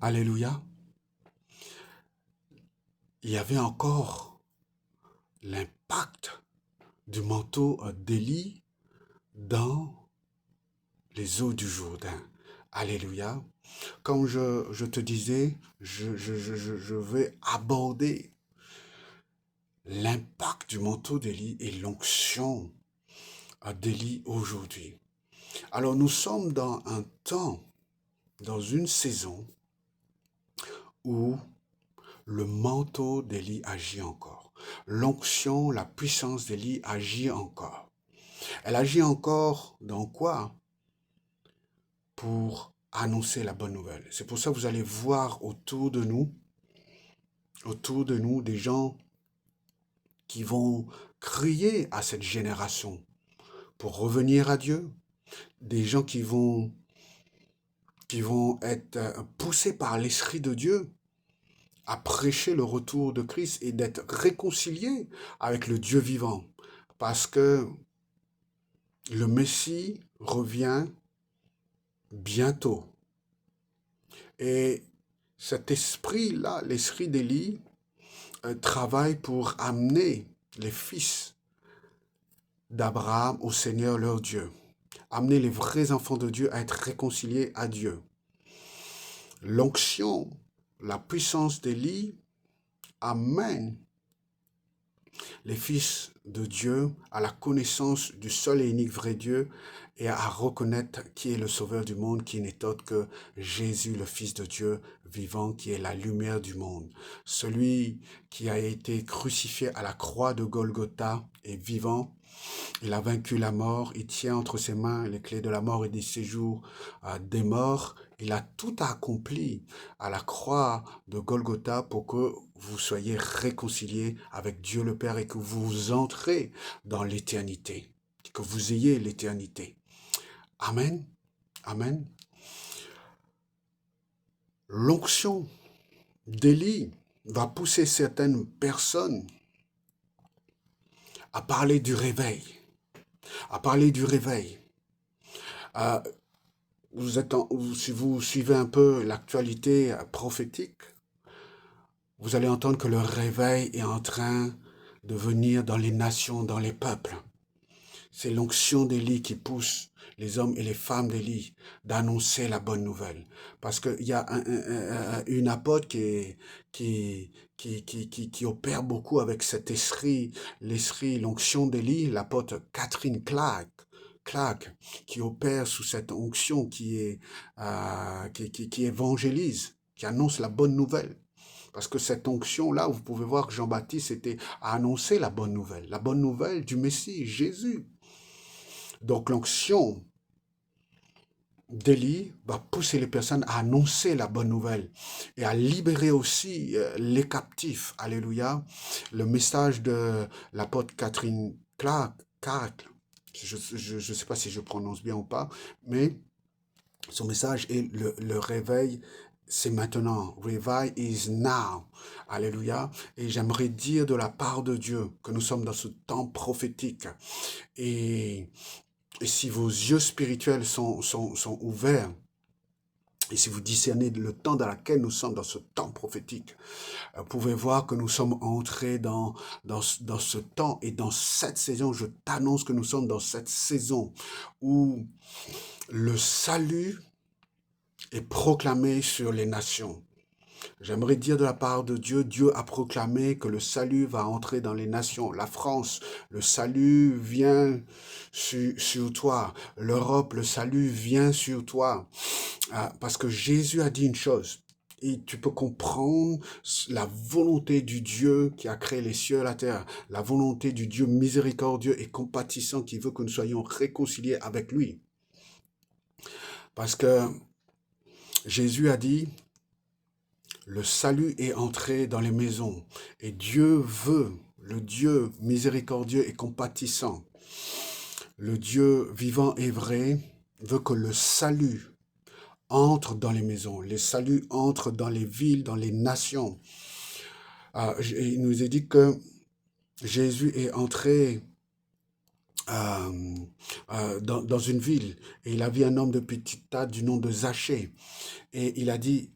Alléluia. Il y avait encore l'impact du manteau d'Élie dans les eaux du Jourdain. Alléluia. Comme je te disais, je vais aborder l'impact du manteau d'Élie et l'onction d'Élie aujourd'hui. Alors nous sommes dans un temps, dans une saison où le manteau d'Élie agit encore. L'onction, la puissance d'Élie agit encore. Elle agit encore dans quoi? Pour annoncer la bonne nouvelle. C'est pour ça que vous allez voir autour de nous, des gens qui vont crier à cette génération pour revenir à Dieu, des gens qui vont être poussés par l'Esprit de Dieu à prêcher le retour de Christ et d'être réconciliés avec le Dieu vivant. Parce que le Messie revient bientôt. Et cet esprit-là, l'esprit d'Élie, travaille pour amener les fils d'Abraham au Seigneur leur Dieu. Amener les vrais enfants de Dieu à être réconciliés à Dieu. L'onction, la puissance d'Élie amène les fils de Dieu à la connaissance du seul et unique vrai Dieu et à reconnaître qui est le Sauveur du monde, qui n'est autre que Jésus, le Fils de Dieu vivant, qui est la lumière du monde. Celui qui a été crucifié à la croix de Golgotha est vivant. Il a vaincu la mort, il tient entre ses mains les clés de la mort et des séjours des morts. Il a tout accompli à la croix de Golgotha pour que vous soyez réconciliés avec Dieu le Père et que vous entrez dans l'éternité, que vous ayez l'éternité. Amen. Amen. L'onction d'Élie va pousser certaines personnes à parler du réveil. À parler du réveil. Si vous suivez un peu l'actualité prophétique, vous allez entendre que le réveil est en train de venir dans les nations, dans les peuples. C'est l'onction d'Élie qui pousse les hommes et les femmes d'Élie d'annoncer la bonne nouvelle. Parce qu'il y a une apôtre qui opère beaucoup avec cet esprit, l'onction d'Élie, l'apôtre Catherine Clark, qui opère sous cette onction qui évangélise, qui annonce la bonne nouvelle. Parce que cette onction-là, vous pouvez voir que Jean-Baptiste était à annoncer la bonne nouvelle du Messie, Jésus. Donc l'onction d'Élie va pousser les personnes à annoncer la bonne nouvelle et à libérer aussi les captifs. Alléluia. Le message de l'apôtre Catherine Clark, je ne sais pas si je prononce bien ou pas, mais son message est le réveil, c'est maintenant. Revive is now. Alléluia. Et j'aimerais dire de la part de Dieu que nous sommes dans ce temps prophétique. Et si vos yeux spirituels sont ouverts, et si vous discernez le temps dans lequel nous sommes dans ce temps prophétique, vous pouvez voir que nous sommes entrés dans ce temps et dans cette saison. Je t'annonce que nous sommes dans cette saison où le salut est proclamé sur les nations. J'aimerais dire de la part de Dieu, Dieu a proclamé que le salut va entrer dans les nations. La France, le salut vient sur toi. L'Europe, le salut vient sur toi. Parce que Jésus a dit une chose. Et tu peux comprendre la volonté du Dieu qui a créé les cieux et la terre, la volonté du Dieu miséricordieux et compatissant qui veut que nous soyons réconciliés avec lui. Parce que Jésus a dit, le salut est entré dans les maisons et Dieu veut, le Dieu miséricordieux et compatissant, le Dieu vivant et vrai, veut que le salut entre dans les maisons, le salut entre dans les villes, dans les nations. Il nous est dit que Jésus est entré dans une ville et il a vu un homme de petite taille du nom de Zachée et il a dit,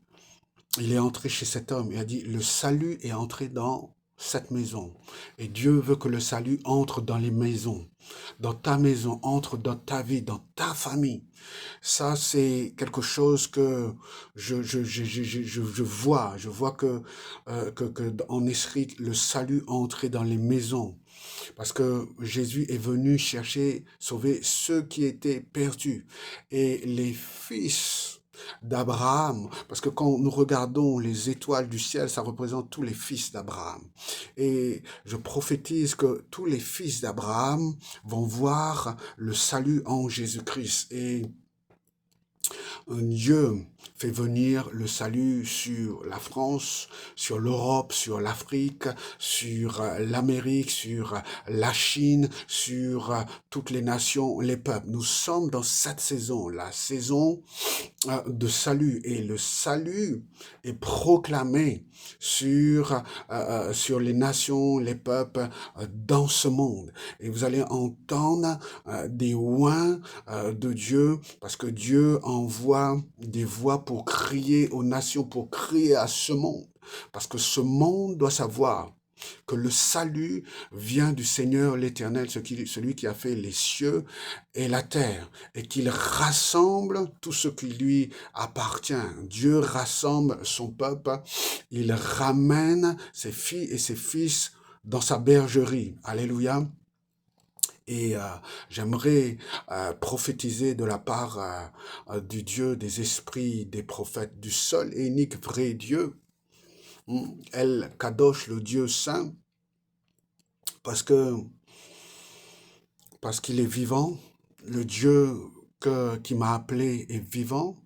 il est entré chez cet homme et a dit, le salut est entré dans cette maison. Et Dieu veut que le salut entre dans les maisons, dans ta maison, entre dans ta vie, dans ta famille. Ça, c'est quelque chose que je vois. Je vois que en esprit, le salut entré dans les maisons. Parce que Jésus est venu chercher, sauver ceux qui étaient perdus. Et les fils d'Abraham, parce que quand nous regardons les étoiles du ciel, ça représente tous les fils d'Abraham. Et je prophétise que tous les fils d'Abraham vont voir le salut en Jésus-Christ. Et Dieu fait venir le salut sur la France, sur l'Europe, sur l'Afrique, sur l'Amérique, sur la Chine, sur toutes les nations, les peuples. Nous sommes dans cette saison, la saison de salut. Et le salut est proclamé sur les nations, les peuples dans ce monde. Et vous allez entendre des oins de Dieu, parce que Dieu envoie des voix pour crier aux nations, pour crier à ce monde. Parce que ce monde doit savoir que le salut vient du Seigneur l'Éternel, celui qui a fait les cieux et la terre, et qu'il rassemble tout ce qui lui appartient. Dieu rassemble son peuple, il ramène ses filles et ses fils dans sa bergerie. Alléluia. Et j'aimerais prophétiser de la part du Dieu des esprits, des prophètes, du seul et unique vrai Dieu, El Kadosh, le Dieu saint, parce qu'il est vivant, le Dieu qui m'a appelé est vivant,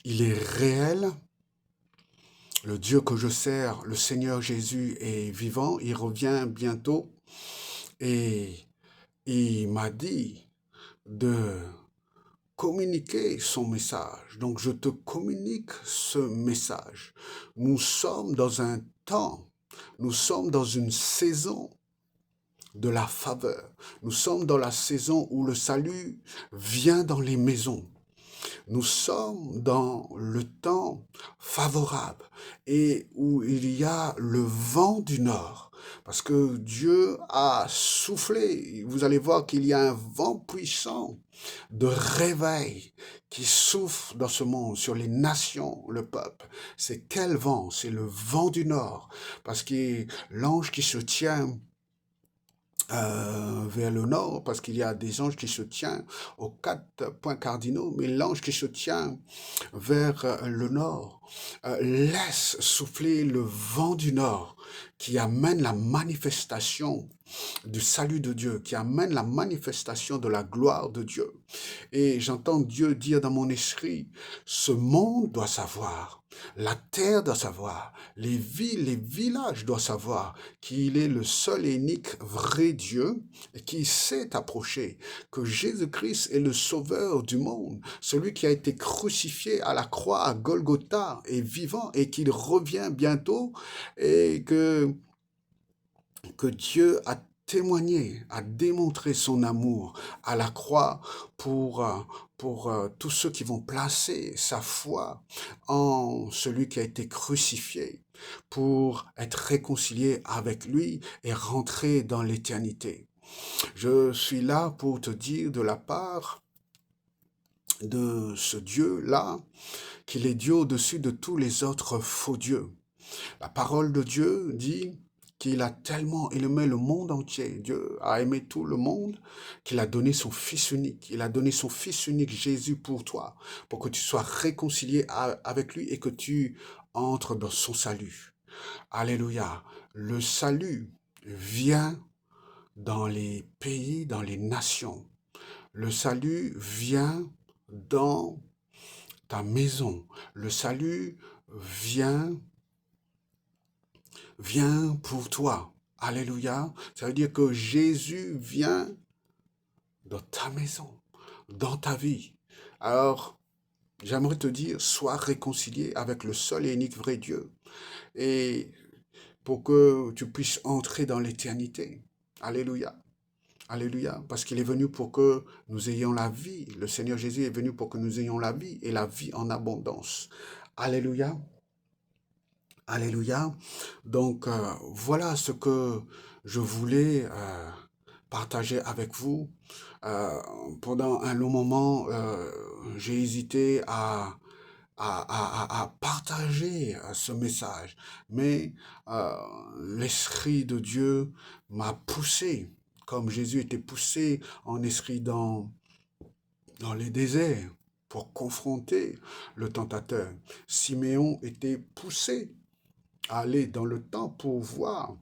il est réel, le Dieu que je sers, le Seigneur Jésus est vivant, il revient bientôt, et il m'a dit de communiquer son message. Donc je te communique ce message. Nous sommes dans un temps, nous sommes dans une saison de la faveur. Nous sommes dans la saison où le salut vient dans les maisons. Nous sommes dans le temps favorable et où il y a le vent du nord. Parce que Dieu a soufflé. Vous allez voir qu'il y a un vent puissant de réveil qui souffle dans ce monde, sur les nations, le peuple. C'est quel vent? C'est le vent du nord. Parce que l'ange qui se tient vers le nord, parce qu'il y a des anges qui se tiennent aux 4 points cardinaux, mais l'ange qui se tient vers le nord laisse souffler le vent du nord qui amène la manifestation du salut de Dieu, qui amène la manifestation de la gloire de Dieu. Et j'entends Dieu dire dans mon esprit, ce monde doit savoir, la terre doit savoir, les villes, les villages doivent savoir qu'il est le seul et unique vrai Dieu et qui s'est approché, que Jésus-Christ est le sauveur du monde, celui qui a été crucifié à la croix à Golgotha est vivant et qu'il revient bientôt et que Dieu a témoigné, a démontré son amour à la croix pour tous ceux qui vont placer sa foi en celui qui a été crucifié pour être réconcilié avec lui et rentrer dans l'éternité. Je suis là pour te dire de la part de ce Dieu-là qu'il est Dieu au-dessus de tous les autres faux dieux. La parole de Dieu dit qu'il a tellement aimé le monde entier, Dieu a aimé tout le monde, qu'il a donné son Fils unique. Il a donné son Fils unique, Jésus, pour toi, pour que tu sois réconcilié avec lui et que tu entres dans son salut. Alléluia. Le salut vient dans les pays, dans les nations. Le salut vient dans ta maison. Le salut vient pour toi. Alléluia. Ça veut dire que Jésus vient dans ta maison, dans ta vie. Alors, j'aimerais te dire, sois réconcilié avec le seul et unique vrai Dieu. Et pour que tu puisses entrer dans l'éternité. Alléluia. Alléluia. Parce qu'il est venu pour que nous ayons la vie. Le Seigneur Jésus est venu pour que nous ayons la vie et la vie en abondance. Alléluia. Alléluia. Donc, voilà ce que je voulais partager avec vous. Euh, Pendant un long moment, j'ai hésité à partager ce message, mais euh, l'Esprit de Dieu m'a poussé, comme Jésus était poussé en esprit dans les déserts pour confronter le tentateur. Siméon était poussé à aller dans le temps pour voir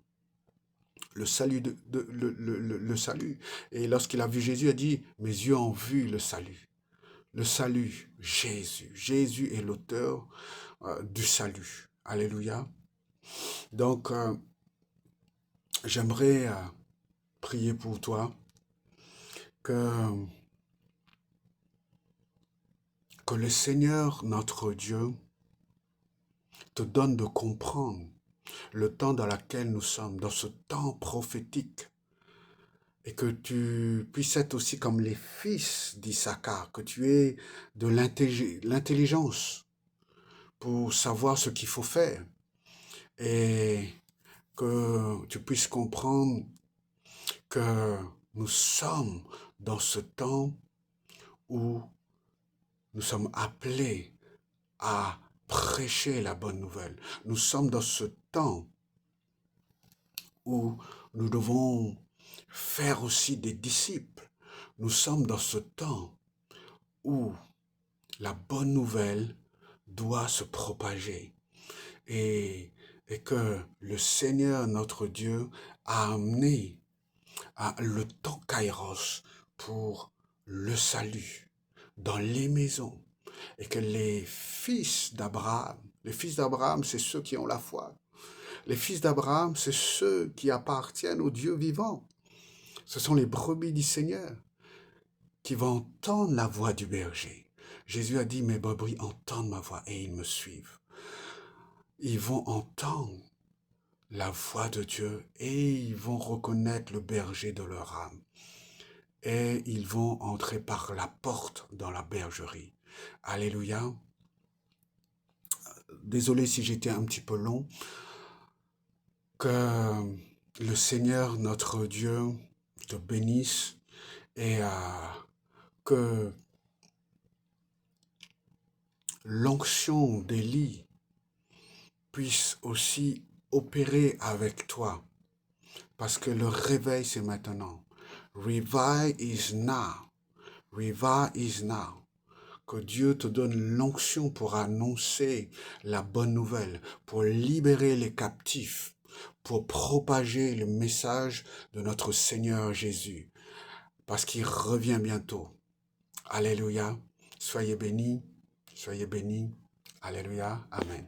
le salut, le salut. Et lorsqu'il a vu Jésus, il a dit, mes yeux ont vu le salut. Le salut, Jésus. Jésus est l'auteur du salut. Alléluia. Donc, j'aimerais prier pour toi que, que le Seigneur, notre Dieu, te donne de comprendre le temps dans lequel nous sommes, dans ce temps prophétique, et que tu puisses être aussi comme les fils d'Issachar, que tu aies de l'intelligence pour savoir ce qu'il faut faire, et que tu puisses comprendre que nous sommes dans ce temps où nous sommes appelés à prêcher la bonne nouvelle. Nous sommes dans ce temps où nous devons faire aussi des disciples. Nous sommes dans ce temps où la bonne nouvelle doit se propager et que le Seigneur notre Dieu a amené le temps Kairos pour le salut dans les maisons et que les fils d'Abraham, c'est ceux qui ont la foi. Les fils d'Abraham, c'est ceux qui appartiennent au Dieu vivant. Ce sont les brebis du Seigneur qui vont entendre la voix du berger. Jésus a dit, mes brebis entendent ma voix et ils me suivent. Ils vont entendre la voix de Dieu et ils vont reconnaître le berger de leur âme. Et ils vont entrer par la porte dans la bergerie. Alléluia. Désolé si j'étais un petit peu long. Que le Seigneur, notre Dieu, te bénisse et que l'onction d'Élie puisse aussi opérer avec toi. Parce que le réveil, c'est maintenant. Revive is now. Revive is now. Que Dieu te donne l'onction pour annoncer la bonne nouvelle, pour libérer les captifs, pour propager le message de notre Seigneur Jésus, parce qu'il revient bientôt. Alléluia. Soyez bénis. Soyez bénis. Alléluia. Amen.